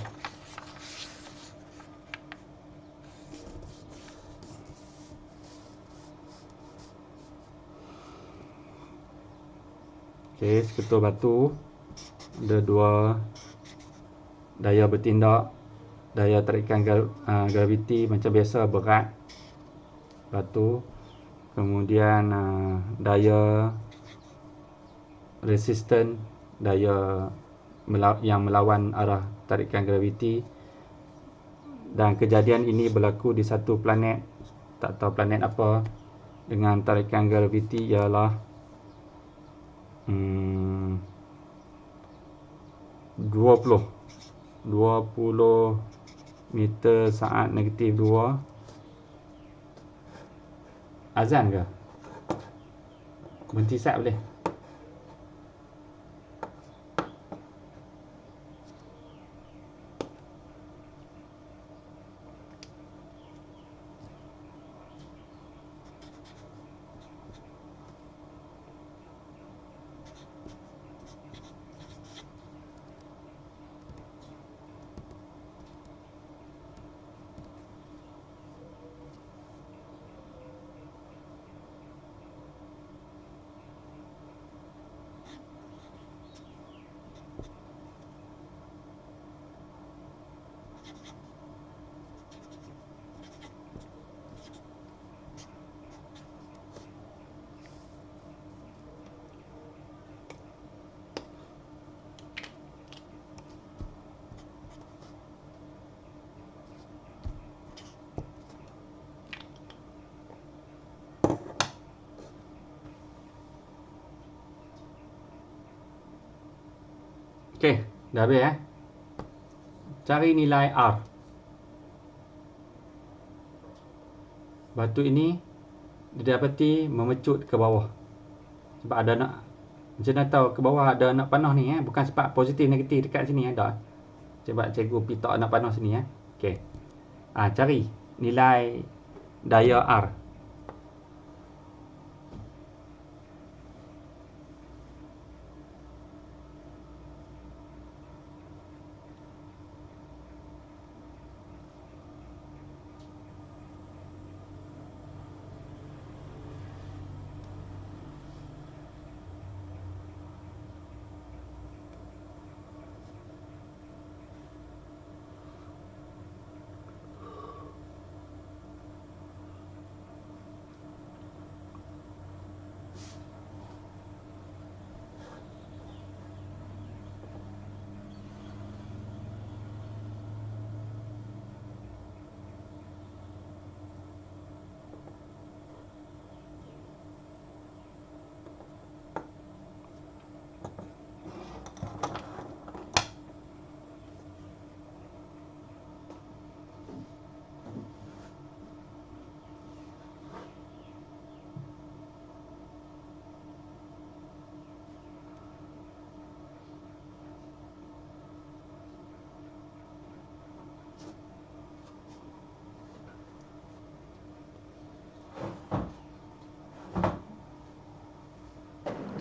Okey, seketul batu ada dua daya bertindak. Daya tarikan graviti macam biasa berat batu. Kemudian daya resisten, daya yang melawan arah tarikan graviti. Dan kejadian ini berlaku di satu planet, tak tahu planet apa, dengan tarikan graviti ialah 20 meter saat negatif 2. Azan ke? Berhenti sat boleh? Okey, dah habis Cari nilai R. Batu ini didapati memecut ke bawah. Sebab ada nak, macam mana tahu ke bawah ada nak panah ni bukan sebab positif negatif dekat sini dah. Sebab cikgu pergi tak nak panah sini Okey. Cari nilai daya R.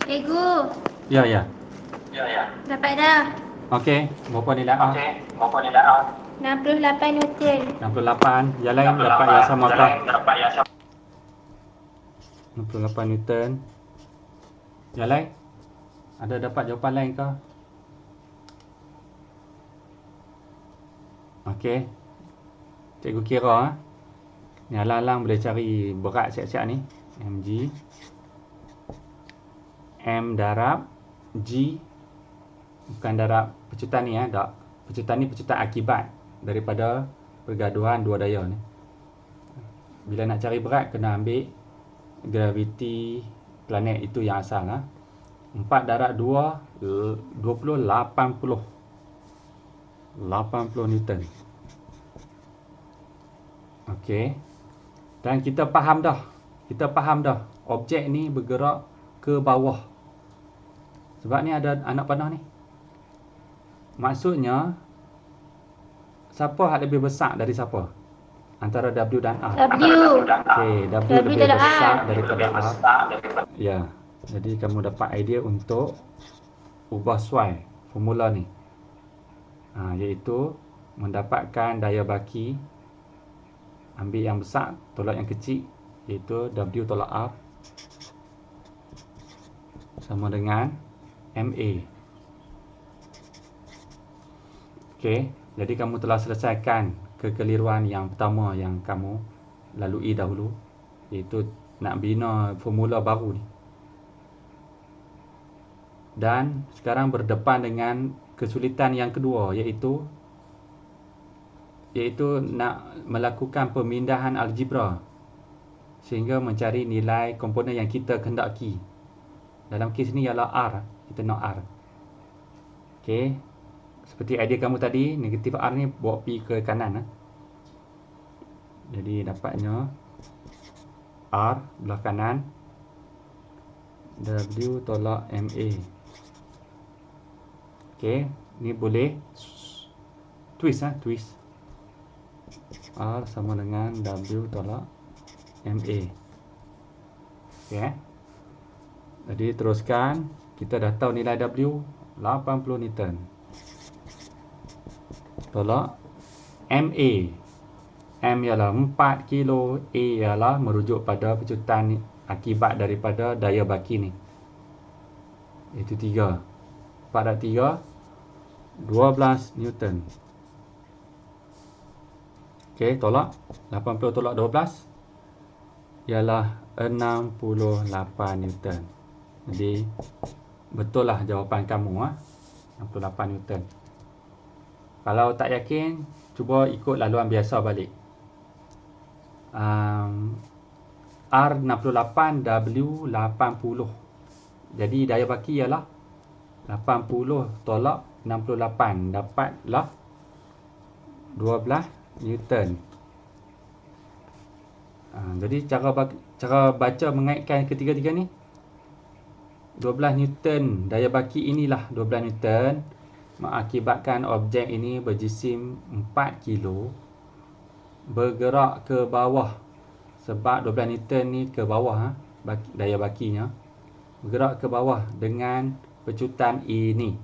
Cikgu, Ya. dapat dah. Okey, berapa nilai R? 68 Newton. 68. Yang lain dapat yang sama kah? 68 Newton. Yang lain? Ada dapat jawapan lain kah? Okey. Cikgu kira ni alang-alang boleh cari berat siap-siap ni. mg M darab G, bukan darab pecutan ni tak. Pecutan ni pecutan akibat daripada pergaduhan dua daya ni. Bila nak cari berat kena ambil graviti planet itu yang asal 4 darab 2 20 80 Newton. Okey. Dan kita faham dah objek ni bergerak ke bawah. Sebab ni ada anak panah ni. Maksudnya siapa yang lebih besar dari siapa? Antara W dan R. W. Okey, W lebih besar daripada R. Ya. Jadi kamu dapat idea untuk ubah suai formula ni. Iaitu mendapatkan daya baki, ambil yang besar tolak yang kecil, iaitu W tolak R sama dengan MA. Okey, jadi kamu telah selesaikan kekeliruan yang pertama yang kamu lalui dahulu, iaitu nak bina formula baru ni. Dan sekarang berdepan dengan kesulitan yang kedua, iaitu nak melakukan pemindahan algebra sehingga mencari nilai komponen yang kita kehendaki. Dalam kes ni ialah R. Kita nak R. Okey. Seperti idea kamu tadi, negatif R ni bawa pergi ke kanan. Jadi dapatnya R belah kanan, W tolak MA. Okey. Ni boleh twist. R sama dengan W tolak MA. Okey. Jadi teruskan, kita dah tahu nilai W 80 Newton. Tolak MA. M ialah 4 kilo, A ialah merujuk pada pecutan akibat daripada daya baki ni. Itu 3. 4 dan 3 12 Newton. Okey, tolak 80 tolak 12 ialah 68 Newton. Jadi betul lah jawapan kamu 68 Newton. Kalau tak yakin, cuba ikut laluan biasa balik. R 68, W 80. Jadi daya baki ialah 80 tolak 68 dapatlah 12 Newton. Jadi cara baca mengaitkan ketiga-tiga ni, 12 Newton daya baki inilah 12 Newton mengakibatkan objek ini berjisim 4 kilo bergerak ke bawah. Sebab 12 Newton ni ke bawah, daya bakinya bergerak ke bawah dengan pecutan ini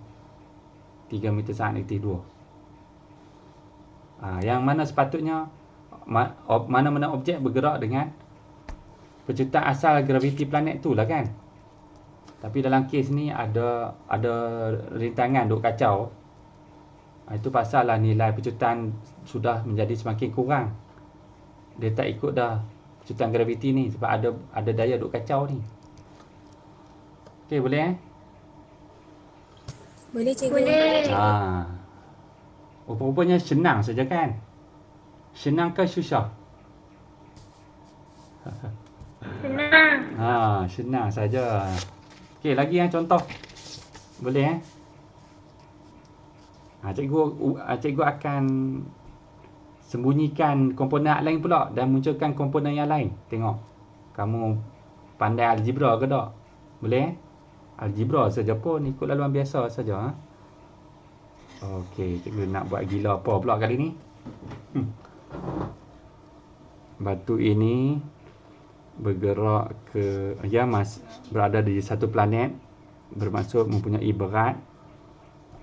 3 meter saat negatif 2. Yang mana sepatutnya mana-mana objek bergerak dengan pecutan asal graviti planet tu lah kan. Tapi dalam kes ni ada rintangan duk kacau. Itu pasal lah nilai pecutan sudah menjadi semakin kurang. Dia tak ikut dah pecutan graviti ni sebab ada daya duk kacau ni. Okey, boleh Boleh cikgu. Boleh. Rupa-rupanya senang saja kan? Senang ke susah? Senang. Senang saja. Okey, lagi yang contoh. Boleh cikgu akan sembunyikan komponen lain pula dan munculkan komponen yang lain. Tengok kamu pandai algebra ke tak? Boleh algebra saja pun ikut laluan biasa saja. Okey, cikgu nak buat gila apa pula kali ni? Batu ini bergerak ke berada di satu planet, bermaksud mempunyai berat.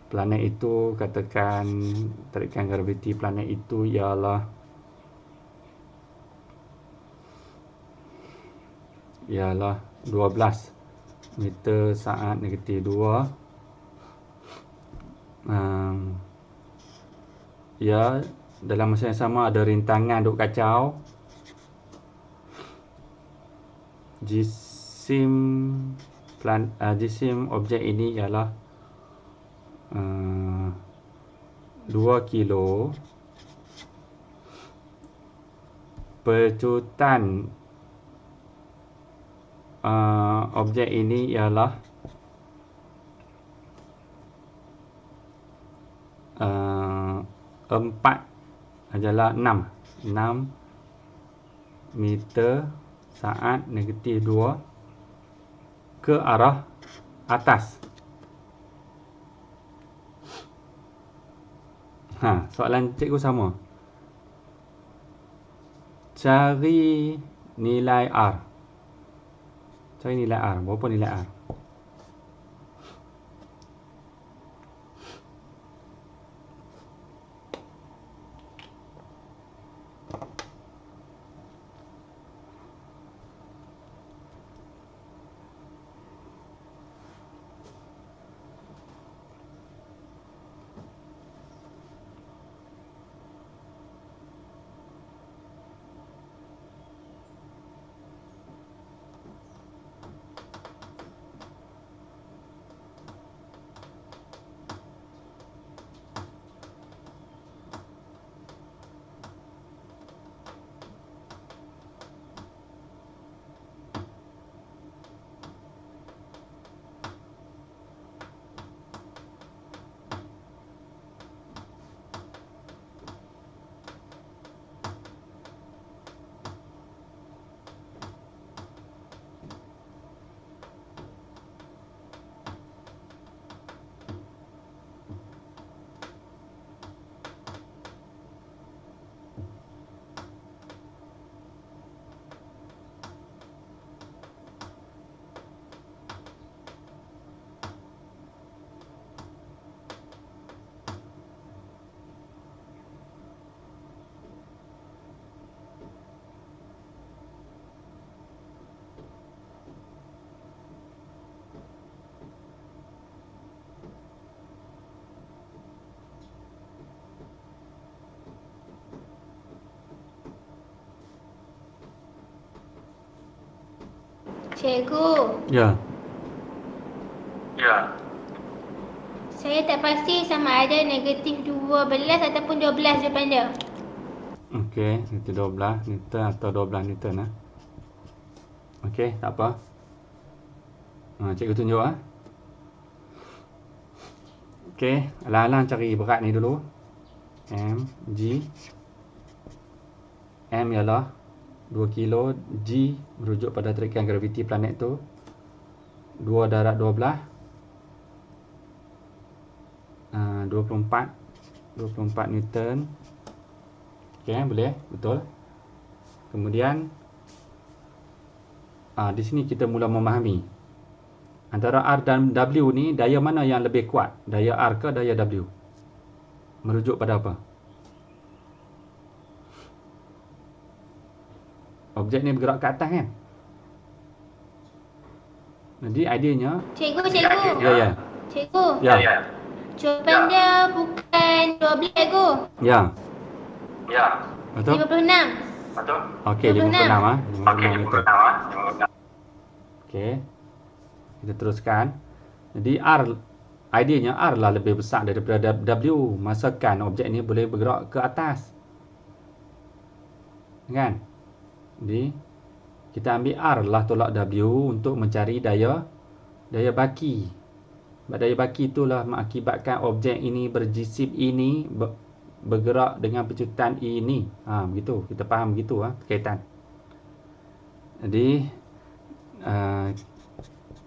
Planet itu, katakan tarikan graviti planet itu ialah 12 meter saat negatif 2. Dalam masa yang sama ada rintangan duk kacau. Jisim objek ini ialah 2 kilo. Pecutan objek ini ialah 4 adalah 6 meter saat negatif 2 ke arah atas. Soalan cikgu sama. Cari nilai R. Berapa nilai R? Cikgu. Ya. Saya tak pasti sama ada negatif 12 ataupun 12 depan dia. Okey, itu 12 Newton atau 12 Newton Okey, tak apa. Cikgu tunjuk Okey, alang-alang cari berat ni dulu. mg. M ialah 2 kilo, G merujuk pada tarikan graviti planet tu 2/12 24 Newton. Okey, boleh, betul. Kemudian di sini kita mula memahami antara R dan W ni, daya mana yang lebih kuat? Daya R ke daya W? Merujuk pada apa? Objek ni bergerak ke atas kan? Jadi ideanya, Cikgu. ya. Cikgu. Ya. Jawapan dia bukan 12 cikgu. Ya. Betul? 56. Okey, 56 56 meter. Okey. Kita teruskan. Jadi ideanya R lah lebih besar daripada W. Masakan objek ni boleh bergerak ke atas. Kan? Jadi kita ambil R lah tolak W untuk mencari daya baki. Sebab daya baki itulah mengakibatkan objek ini berjisim ini bergerak dengan pecutan ini. Begitu. Kita faham begitu kaitan. Jadi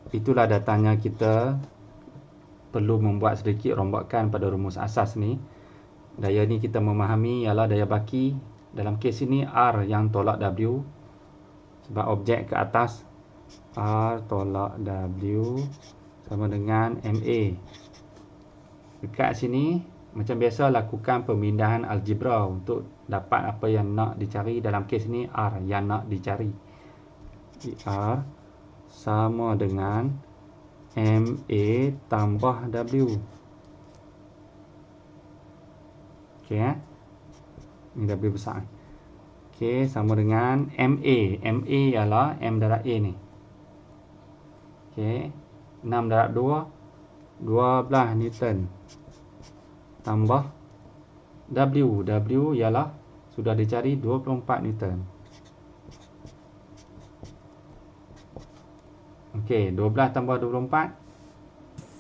itulah datanya kita perlu membuat sedikit rombakan pada rumus asas ni. Daya ni kita memahami ialah daya baki. Dalam kes ini R yang tolak W. Sebab objek ke atas, R tolak W sama dengan MA. Dekat sini, macam biasa lakukan pemindahan algebra untuk dapat apa yang nak dicari. Dalam kes ni R yang nak dicari. Jadi R sama dengan MA tambah W. Okey, ni W besar. Okey, sama dengan MA. MA ialah M darab A ni. Okey, 6 darab 2, 12 Newton. Tambah W. W ialah sudah dicari 24 Newton. Okey, 12 tambah 24.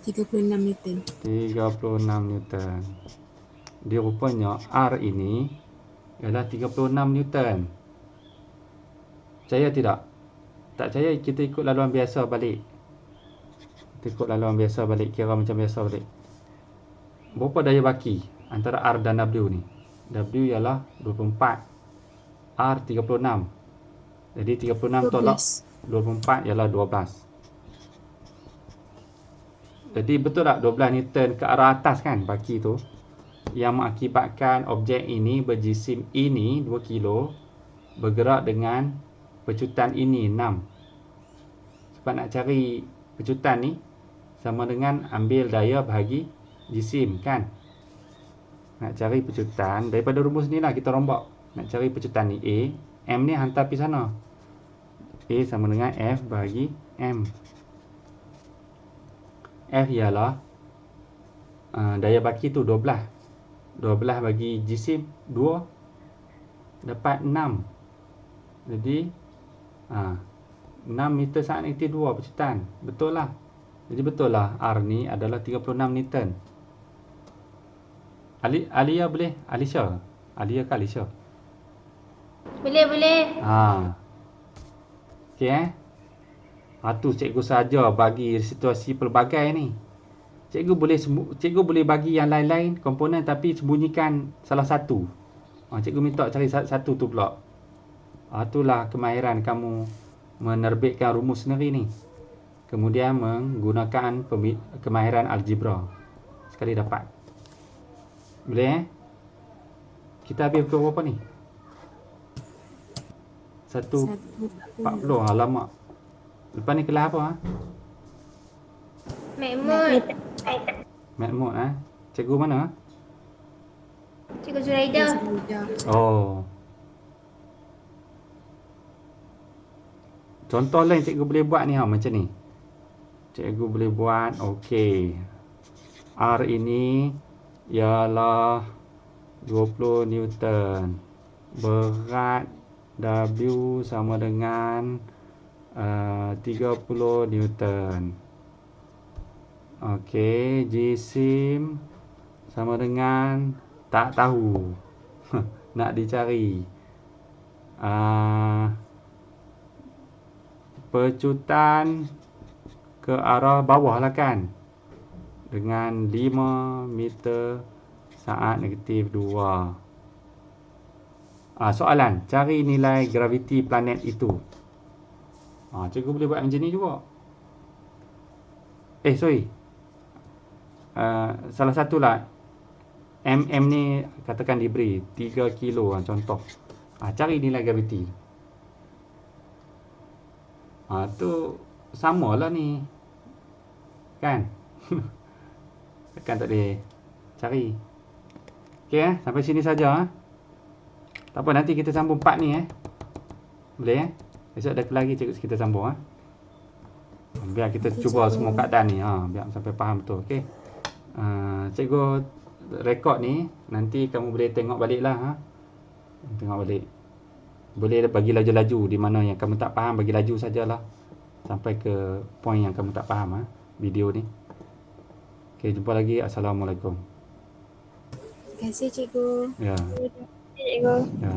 36 Newton. 36 Newton. Dia rupanya R ini ialah 36 Newton. Percaya tidak? Tak percaya, kita ikut laluan biasa balik. Kira macam biasa balik. Berapa daya baki antara R dan W ni? W ialah 24. R 36. Jadi 36 tolak 24 ialah 12. Jadi betul tak 12 Newton ke arah atas kan baki tu? Yang mengakibatkan objek ini berjisim ini 2 kilo bergerak dengan pecutan ini 6. Sebab nak cari pecutan ni sama dengan ambil daya bahagi jisim kan. Nak cari pecutan daripada rumus ni lah kita rombak. Nak cari pecutan ni A, M ni hantar pergi sana. A sama dengan F bahagi M. F ialah daya baki tu 12. 12 bagi jisim 2 dapat 6. Jadi 6 meter saat negatif 2 pecutan. Betul lah. Jadi betul lah R ni adalah 36 Newton. Alia boleh? Alisha? Alia ke Alisha? Boleh. Okey tu cikgu saja bagi situasi pelbagai ni. Cikgu boleh bagi yang lain-lain komponen tapi sembunyikan salah satu. Cikgu minta cari satu tu pula. Itulah kemahiran kamu menerbitkan rumus sendiri ni. Kemudian menggunakan kemahiran algebra. Sekali dapat. Boleh Kita habis pukul berapa ni? 1.40. Alamak. Lepas ni kelas apa? Makmud Cikgu mana? Cikgu Zuraida. Oh. Contoh lain cikgu boleh buat ni macam ni. Cikgu boleh buat okey. R ini ialah 20 Newton. Berat W sama dengan 30 Newton. Okey, jisim sama dengan tak tahu. Nak dicari. Pecutan ke arah bawah lah kan. Dengan 5 meter saat negatif 2. Soalan, cari nilai graviti planet itu. Cikgu boleh buat macam ni juga. Sorry. Salah satulah mm ni katakan diberi 3 kilo contoh. Cari nilai graviti. Tu samalah ni. Kan? Kan tak boleh cari. Okey sampai sini saja. Tak apa, nanti kita sambung part ni Boleh Esok ada lagi kita sambung biar kita cuba semua keadaan ni biar sampai faham betul. Okey. Cikgu rekod ni nanti kamu boleh tengok balik lah tengok balik. Boleh bagi laju-laju di mana yang kamu tak faham, bagi laju sajalah sampai ke poin yang kamu tak faham video ni. Okey, jumpa lagi. Assalamualaikum. Terima kasih cikgu. Ya. Cikgu. Ya.